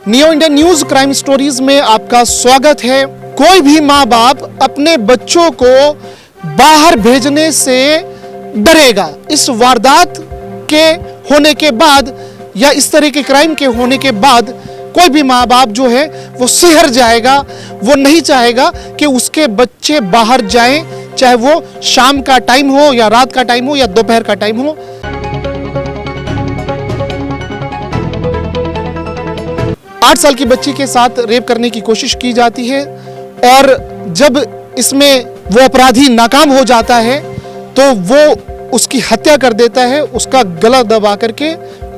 Neo India news crime stories में आपका स्वागत है। कोई भी माँ बाप अपने बच्चों को बाहर भेजने से डरेगा। इस वारदात के होने के बाद या इस तरह के क्राइम के होने के बाद कोई भी माँ बाप जो है वो सिहर जाएगा। वो नहीं चाहेगा कि उसके बच्चे बाहर जाएं, चाहे वो शाम का टाइम हो या रात का टाइम हो या दोपहर का टाइम हो। 8 साल की बच्ची के साथ रेप करने की कोशिश की जाती है और जब इसमें वो अपराधी नाकाम हो जाता है तो वो उसकी हत्या कर देता है, उसका गला दबा करके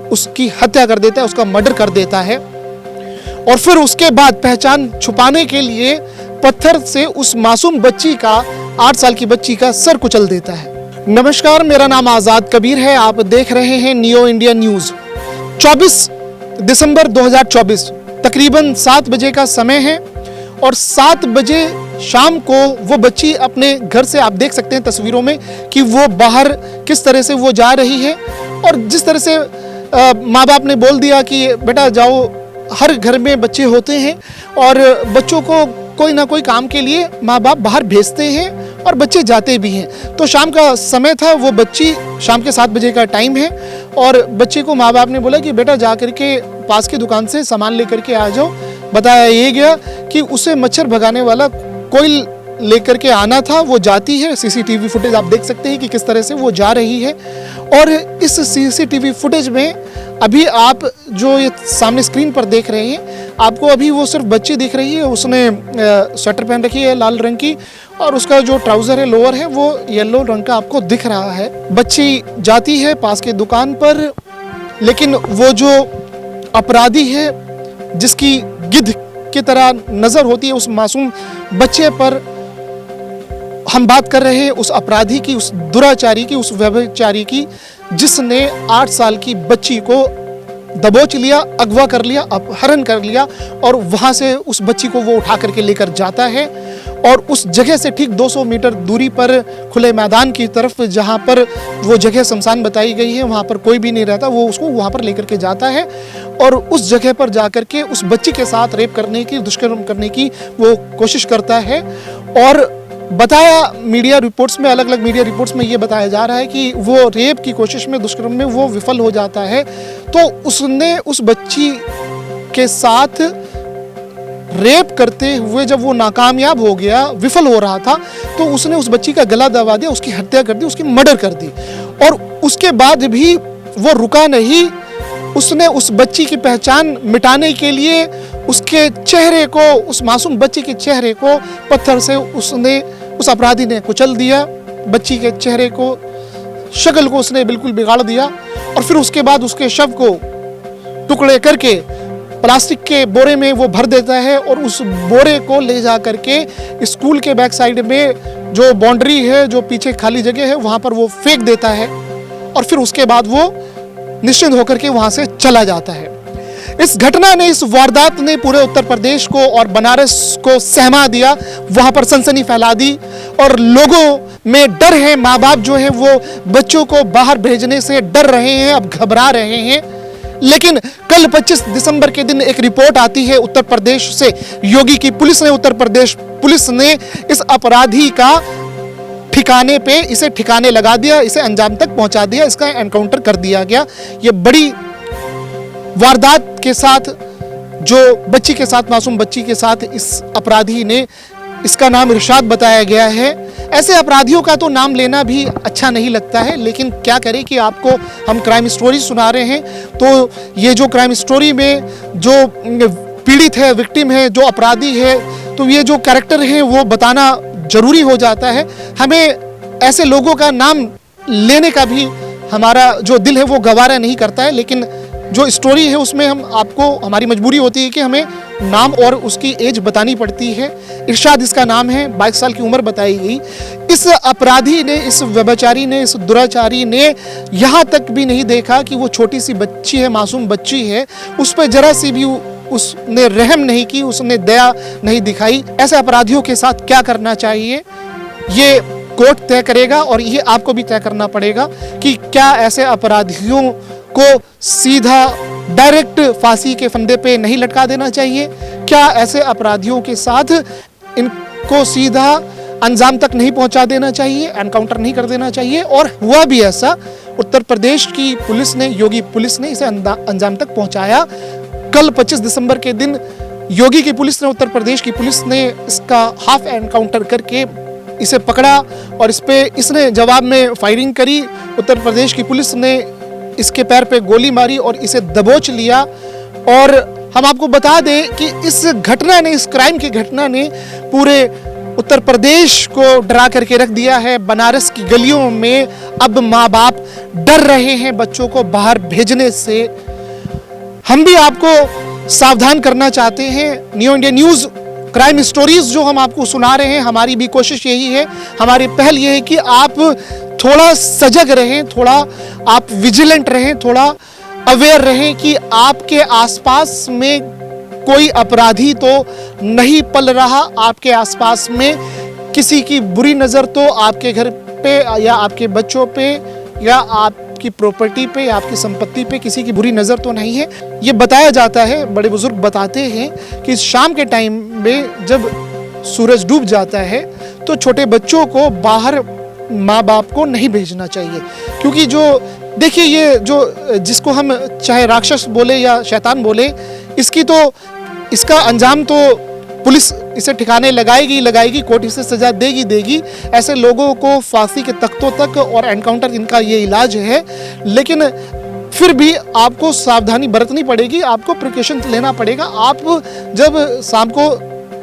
उसकी हत्या कर देता है, उसका मर्डर कर देता है और फिर उसके बाद पहचान छुपाने के लिए पत्थर से उस मासूम बच्ची का 8 साल की बच्ची का सर कुचल देता है। नमस्कार, मेरा नाम आजाद कबीर है। आप देख रहे हैं नियो इंडिया न्यूज। 24 दिसंबर 2024 तकरीबन 7 बजे का समय है और 7 बजे शाम को वो बच्ची अपने घर से, आप देख सकते हैं तस्वीरों में कि वो बाहर किस तरह से वो जा रही है और जिस तरह से माँ बाप ने बोल दिया कि बेटा जाओ, हर घर में बच्चे होते हैं और बच्चों को कोई ना कोई काम के लिए माँ बाप बाहर भेजते हैं और बच्चे जाते भी हैं। तो शाम का समय था, वो बच्ची शाम के 7 बजे का टाइम है और बच्चे को माँ बाप ने बोला कि बेटा जा करके पास की दुकान से सामान लेकर के आ जाओ। बताया ये गया कि उसे मच्छर भगाने वाला कोई लेकर के आना था। वो जाती है, सीसीटीवी फुटेज आप देख सकते हैं कि किस तरह से वो जा रही है और इस सीसीटीवी फुटेज में अभी आप जो ये सामने स्क्रीन पर देख रहे हैं, आपको अभी वो सिर्फ बच्ची दिख रही है। उसने स्वेटर पहन रखी है लाल रंग की और उसका जो ट्राउजर है, लोअर है, वो येलो रंग का आपको दिख रहा है। बच्ची जाती है पास के दुकान पर, लेकिन वो जो अपराधी है जिसकी गिद्ध की तरह नजर होती है उस मासूम बच्चे पर, हम बात कर रहे हैं उस अपराधी की, उस दुराचारी की, उस व्यभिचारी की, जिसने 8 साल की बच्ची को दबोच लिया, अगवा कर लिया, अपहरण कर लिया और वहां से उस बच्ची को वो उठा करके लेकर जाता है और उस जगह से ठीक 200 मीटर दूरी पर खुले मैदान की तरफ, जहां पर वो जगह शमशान बताई गई है, वहां पर कोई भी नहीं रहता, वो उसको वहां पर लेकर के जाता है और उस जगह पर जाकर के उस बच्ची के साथ रेप करने की, दुष्कर्म करने की वो कोशिश करता है। और बताया मीडिया रिपोर्ट्स में, अलग अलग मीडिया रिपोर्ट्स में ये बताया जा रहा है कि वो रेप की कोशिश में, दुष्कर्म में वो विफल हो जाता है। तो उसने उस बच्ची के साथ रेप करते हुए जब वो नाकामयाब हो गया, विफल हो रहा था, तो उसने उस बच्ची का गला दबा दिया, उसकी हत्या कर दी, उसकी मर्डर कर दी और उसके बाद भी वो रुका नहीं। उसने उस बच्ची की पहचान मिटाने के लिए उसके चेहरे को, उस मासूम बच्ची के चेहरे को पत्थर से उस अपराधी ने कुचल दिया। बच्ची के चेहरे को, शक्ल को उसने बिल्कुल बिगाड़ दिया और फिर उसके बाद उसके शव को टुकड़े करके प्लास्टिक के बोरे में वो भर देता है और उस बोरे को ले जा करके स्कूल के बैक साइड में जो बाउंड्री है, जो पीछे खाली जगह है, वहां पर वो फेंक देता है और फिर उसके बाद वो निश्चिंत होकर के वहां से चला जाता है। इस घटना ने, इस वारदात ने पूरे उत्तर प्रदेश को और बनारस को सहमा दिया, वहां पर सनसनी फैला दी और लोगों में डर है। माँ बाप जो है वो बच्चों को बाहर भेजने से डर रहे हैं, अब घबरा रहे हैं। लेकिन कल 25 दिसंबर के दिन एक रिपोर्ट आती है उत्तर प्रदेश से। योगी की पुलिस ने, उत्तर प्रदेश पुलिस ने इस अपराधी का ठिकाने पे, इसे ठिकाने लगा दिया, इसे अंजाम तक पहुंचा दिया, इसका एनकाउंटर कर दिया गया। ये बड़ी वारदात के साथ, जो बच्ची के साथ, मासूम बच्ची के साथ इस अपराधी ने, इसका नाम इरशाद बताया गया है। ऐसे अपराधियों का तो नाम लेना भी अच्छा नहीं लगता है, लेकिन क्या करें कि आपको हम क्राइम स्टोरी सुना रहे हैं, तो ये जो क्राइम स्टोरी में जो पीड़ित है, विक्टिम है, जो अपराधी है, तो ये जो कैरेक्टर है वो बताना जरूरी हो जाता है। हमें ऐसे लोगों का नाम लेने का भी हमारा जो दिल है वो गवारा नहीं करता है, लेकिन जो स्टोरी है उसमें हम आपको, हमारी मजबूरी होती है कि हमें नाम और उसकी एज बतानी पड़ती है। इरशाद इसका नाम है, 22 साल की उम्र बताई गई। इस अपराधी ने, इस व्यभिचारी ने, इस दुराचारी ने यहाँ तक भी नहीं देखा कि वो छोटी सी बच्ची है, मासूम बच्ची है, उस पर जरा सी भी उसने रहम नहीं की, उसने दया नहीं दिखाई। ऐसे अपराधियों के साथ क्या करना चाहिए ये कोर्ट तय करेगा और ये आपको भी तय करना पड़ेगा कि क्या ऐसे अपराधियों को सीधा डायरेक्ट फांसी के फंदे पे नहीं लटका देना चाहिए? क्या ऐसे अपराधियों के साथ इनको सीधा अंजाम तक नहीं पहुंचा देना चाहिए, एनकाउंटर नहीं कर देना चाहिए? और हुआ भी ऐसा, उत्तर प्रदेश की पुलिस ने, योगी पुलिस ने इसे अंजाम तक पहुंचाया। कल 25 दिसंबर के दिन योगी की पुलिस ने, उत्तर प्रदेश की पुलिस ने इसका हाफ एनकाउंटर करके इसे पकड़ा और इसने जवाब में फायरिंग करी। उत्तर प्रदेश की पुलिस ने इसके पैर पे गोली मारी और इसे दबोच लिया। और हम आपको बता दें कि इस घटना ने, इस क्राइम की घटना ने पूरे उत्तर प्रदेश को डरा करके रख दिया है। बनारस की गलियों में अब माँ बाप डर रहे हैं बच्चों को बाहर भेजने से। हम भी आपको सावधान करना चाहते हैं। New India news crime stories जो हम आपको सुना रहे हैं, हमारी भी कोशिश यही है, हमारी पहल यह है कि आप थोड़ा सजग रहें, थोड़ा आप विजिलेंट रहें, थोड़ा अवेयर रहें कि आपके आसपास में कोई अपराधी तो नहीं पल रहा, आपके आसपास में किसी की बुरी नज़र तो आपके घर पे या आपके बच्चों पे या आपकी प्रॉपर्टी पे या आपकी संपत्ति पे किसी की बुरी नज़र तो नहीं है। ये बताया जाता है, बड़े बुजुर्ग बताते हैं कि शाम के टाइम में जब सूरज डूब जाता है तो छोटे बच्चों को बाहर माँ बाप को नहीं भेजना चाहिए, क्योंकि जो देखिए ये जो जिसको हम चाहे राक्षस बोले या शैतान बोले, इसका अंजाम तो पुलिस इसे ठिकाने लगाएगी, कोर्ट इसे सजा देगी। ऐसे लोगों को फांसी के तख्तों तक और एनकाउंटर, इनका ये इलाज है। लेकिन फिर भी आपको सावधानी बरतनी पड़ेगी, आपको प्रिकॉशन लेना पड़ेगा। आप जब शाम को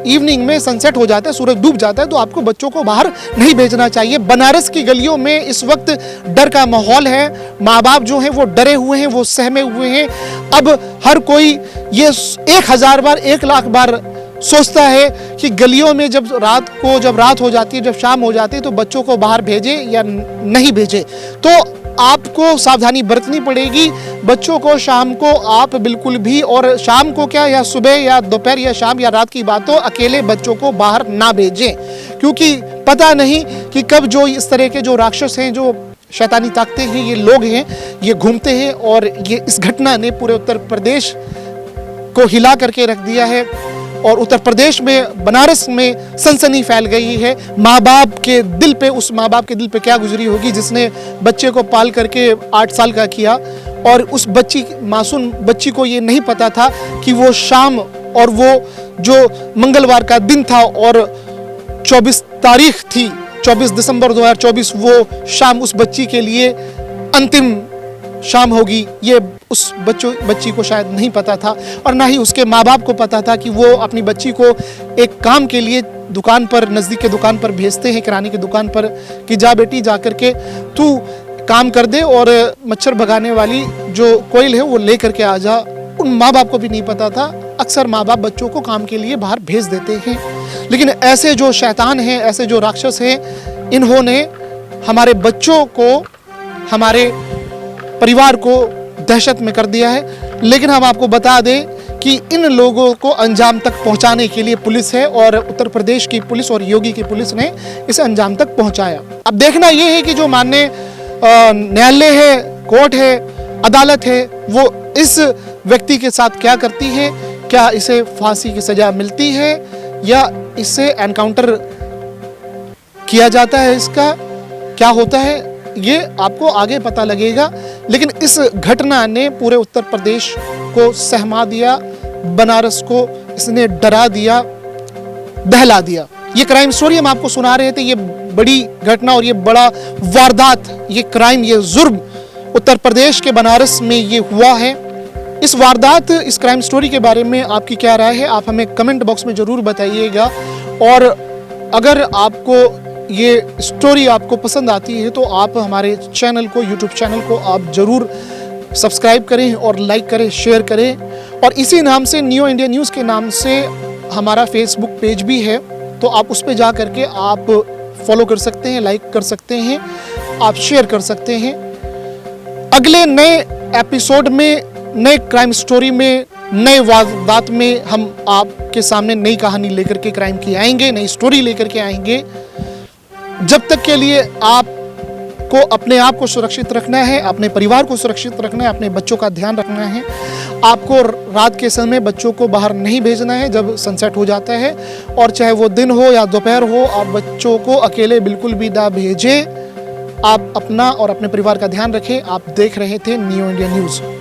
इवनिंग में सनसेट हो जाता है, सूरज डूब जाता है, तो आपको बच्चों को बाहर नहीं भेजना चाहिए। बनारस की गलियों में इस वक्त डर का माहौल है। माँ बाप जो हैं वो डरे हुए हैं, वो सहमे हुए हैं। अब हर कोई ये 1000 बार, 1 लाख बार सोचता है कि गलियों में जब रात हो जाती है, जब शाम हो जाती है, तो बच्चों को बाहर भेजे या नहीं भेजे। तो आपको सावधानी बरतनी पड़ेगी। बच्चों को शाम को आप बिल्कुल भी, और शाम को क्या, या सुबह या दोपहर या शाम या रात की बात हो, अकेले बच्चों को बाहर ना भेजें, क्योंकि पता नहीं कि कब जो इस तरह के जो राक्षस हैं, जो शैतानी ताकतें हैं, ये लोग हैं, ये घूमते हैं। और ये इस घटना ने पूरे उत्तर प्रदेश को हिला करके रख दिया है और उत्तर प्रदेश में, बनारस में सनसनी फैल गई है। माँ बाप के दिल पे, उस माँ बाप के दिल पे क्या गुजरी होगी जिसने बच्चे को पाल करके 8 साल का किया, और उस मासूम बच्ची को ये नहीं पता था कि वो शाम और वो जो मंगलवार का दिन था और 24 तारीख थी, 24 दिसंबर 2024, वो शाम उस बच्ची के लिए अंतिम शाम होगी। ये उस बच्ची को शायद नहीं पता था, और ना ही उसके माँ बाप को पता था कि वो अपनी बच्ची को एक काम के लिए दुकान पर, नज़दीक के दुकान पर भेजते हैं, किराने की दुकान पर, कि जा बेटी जा करके तू काम कर दे और मच्छर भगाने वाली जो कोयल है वो ले करके आ जा। उन माँ बाप को भी नहीं पता था। अक्सर माँ बाप बच्चों को काम के लिए बाहर भेज देते हैं, लेकिन ऐसे जो शैतान हैं, ऐसे जो राक्षस हैं, इन्होंने हमारे बच्चों को, हमारे परिवार को दहशत में कर दिया है। लेकिन हम आपको बता दें कि इन लोगों को अंजाम तक पहुंचाने के लिए पुलिस है, और उत्तर प्रदेश की पुलिस और योगी की पुलिस ने इसे अंजाम तक पहुंचाया। अब देखना यह है कि जो माननीय न्यायालय है, कोर्ट है, अदालत है, वो इस व्यक्ति के साथ क्या करती है। क्या इसे फांसी की सजा मिलती है या इसे एनकाउंटर किया जाता है, इसका क्या होता है, ये आपको आगे पता लगेगा। लेकिन इस घटना ने पूरे उत्तर प्रदेश को सहमा दिया, बनारस को इसने डरा दिया, दहला दिया। ये क्राइम स्टोरी हम आपको सुना रहे थे। ये बड़ी घटना और ये बड़ा वारदात, ये क्राइम, ये जुर्म उत्तर प्रदेश के बनारस में ये हुआ है। इस वारदात, इस क्राइम स्टोरी के बारे में आपकी क्या राय है, आप हमें कमेंट बॉक्स में ज़रूर बताइएगा। और अगर आपको ये स्टोरी आपको पसंद आती है तो आप हमारे चैनल को, यूट्यूब चैनल को आप ज़रूर सब्सक्राइब करें और लाइक करें, शेयर करें। और इसी नाम से, न्यू इंडिया न्यूज़ के नाम से हमारा फेसबुक पेज भी है, तो आप उस पर जा करके आप फॉलो कर सकते हैं, लाइक कर सकते हैं, आप शेयर कर सकते हैं। अगले नए एपिसोड में, नए क्राइम स्टोरी में, नए वारदात में हम आपके सामने नई कहानी लेकर के क्राइम की आएंगे, नई स्टोरी लेकर के आएंगे। जब तक के लिए आप को अपने आप को सुरक्षित रखना है, अपने परिवार को सुरक्षित रखना है, अपने बच्चों का ध्यान रखना है। आपको रात के समय बच्चों को बाहर नहीं भेजना है जब सनसेट हो जाता है, और चाहे वो दिन हो या दोपहर हो, आप बच्चों को अकेले बिल्कुल भी ना भेजें। आप अपना और अपने परिवार का ध्यान रखें। आप देख रहे थे न्यू इंडिया न्यूज़।